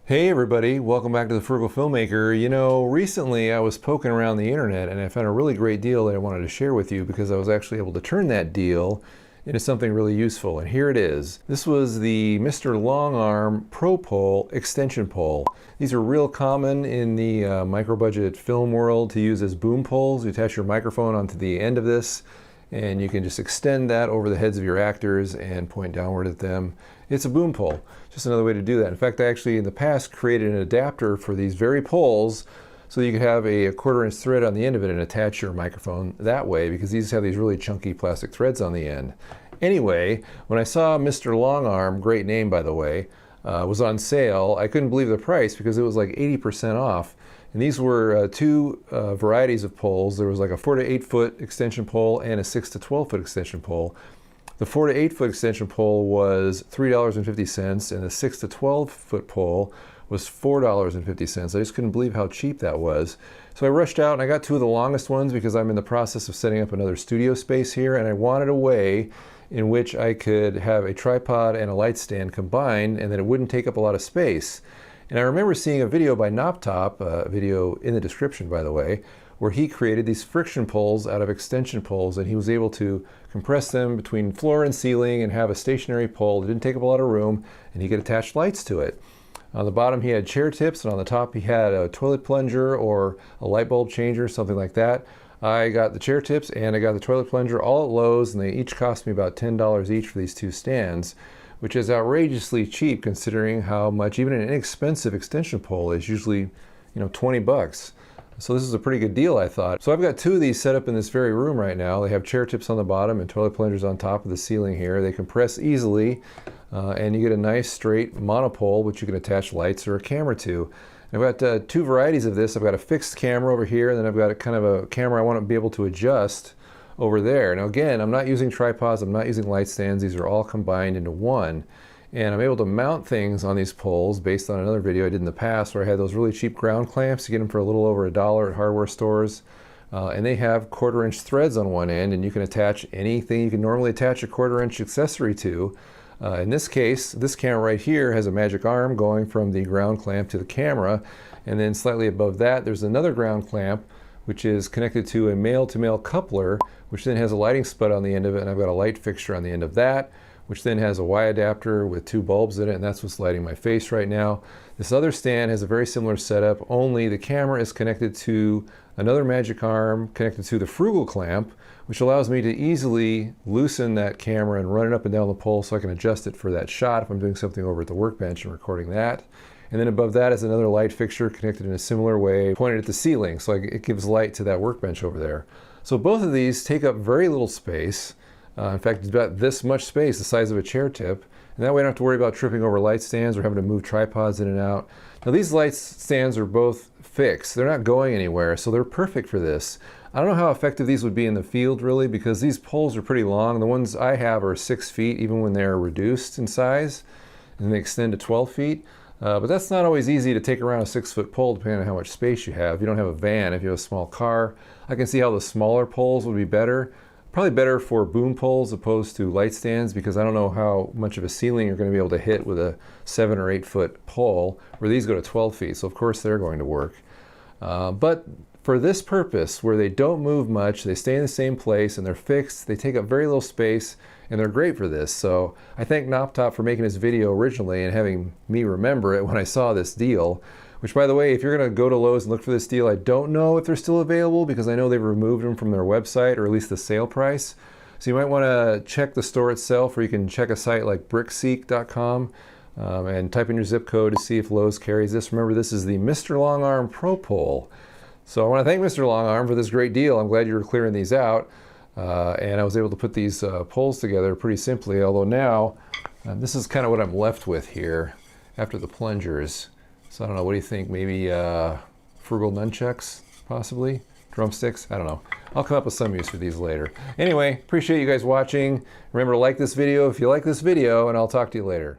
Hey everybody, welcome back to the Frugal Filmmaker. You know, recently I was poking around the internet and I found a really great deal that I wanted to share with you because I was actually able to turn that deal into something really useful. And here it is. This was the Mr. Long Arm Pro Pole extension pole. These are real common in the micro-budget film world to use as boom poles. You attach your microphone onto the end of this and you can just extend that over the heads of your actors and point downward at them. It's a boom pole. Just another way to do that. In fact, I actually in the past created an adapter for these very poles so that you could have a 1/4 inch thread on the end of it and attach your microphone that way, because these have these really chunky plastic threads on the end. Anyway, when I saw Mr. Long Arm, great name by the way, was on sale, I couldn't believe the price because it was like 80% off. And these were two varieties of poles. There was like a 4 to 8 foot extension pole and a 6 to 12 foot extension pole. The 4 to 8 foot extension pole was $3.50 and the 6 to 12 foot pole was $4.50. I just couldn't believe how cheap that was. So I rushed out and I got two of the longest ones because I'm in the process of setting up another studio space here, and I wanted a way in which I could have a tripod and a light stand combined and that it wouldn't take up a lot of space. And I remember seeing a video by Knoptop, a video in the description by the way, where he created these friction poles out of extension poles, and he was able to compress them between floor and ceiling and have a stationary pole that didn't take up a lot of room, and he could attach lights to it. On the bottom he had chair tips, and on the top he had a toilet plunger or a light bulb changer, something like that. I got the chair tips and I got the toilet plunger all at Lowe's, and they each cost me about $10 each for these two stands, which is outrageously cheap considering how much even an inexpensive extension pole is, usually, 20 bucks. So this is a pretty good deal, I thought. So I've got two of these set up in this very room right now. They have chair tips on the bottom and toilet plungers on top of the ceiling here. They compress easily, and you get a nice straight monopole which you can attach lights or a camera to. I've got two varieties of this. I've got a fixed camera over here, and then I've got a kind of a camera I want to be able to adjust over there. Now again, I'm not using tripods, I'm not using light stands. These are all combined into one. And I'm able to mount things on these poles based on another video I did in the past where I had those really cheap ground clamps. You get them for a little over $1 at hardware stores. And they have 1/4 inch threads on one end, and you can attach anything you can normally attach a 1/4 inch accessory to. In this case, this camera right here has a magic arm going from the ground clamp to the camera. And then slightly above that, there's another ground clamp which is connected to a male-to-male coupler, which then has a lighting spud on the end of it, and I've got a light fixture on the end of that, which then has a Y adapter with two bulbs in it, and that's what's lighting my face right now. This other stand has a very similar setup, only the camera is connected to another magic arm connected to the Frugal clamp, which allows me to easily loosen that camera and run it up and down the pole so I can adjust it for that shot if I'm doing something over at the workbench and recording that. And then above that is another light fixture connected in a similar way, pointed at the ceiling, so it gives light to that workbench over there. So both of these take up very little space. In fact, it's about this much space, the size of a chair tip, and that way I don't have to worry about tripping over light stands or having to move tripods in and out. Now these light stands are both fixed. They're not going anywhere, so they're perfect for this. I don't know how effective these would be in the field really, because these poles are pretty long. The ones I have are 6 feet even when they're reduced in size, and they extend to 12 feet. But that's not always easy to take around a 6-foot pole depending on how much space you have. If you don't have a van, if you have a small car, I can see how the smaller poles would be better. Probably better for boom poles opposed to light stands, because I don't know how much of a ceiling you're going to be able to hit with a 7 or 8 foot pole, where these go to 12 feet, so of course they're going to work. But for this purpose, where they don't move much, they stay in the same place and they're fixed, they take up very little space, and they're great for this. So I thank Knoptop for making this video originally and having me remember it when I saw this deal. Which, by the way, if you're going to go to Lowe's and look for this deal, I don't know if they're still available because I know they've removed them from their website, or at least the sale price. So you might want to check the store itself, or you can check a site like brickseek.com and type in your zip code to see if Lowe's carries this. Remember, this is the Mr. Long Arm Pro Pole. So I want to thank Mr. Long Arm for this great deal. I'm glad you were clearing these out. And I was able to put these poles together pretty simply, although now this is kind of what I'm left with here after the plungers. So I don't know, what do you think? Maybe Frugal nunchucks, possibly? Drumsticks? I don't know. I'll come up with some use for these later. Anyway, appreciate you guys watching. Remember to like this video if you like this video, and I'll talk to you later.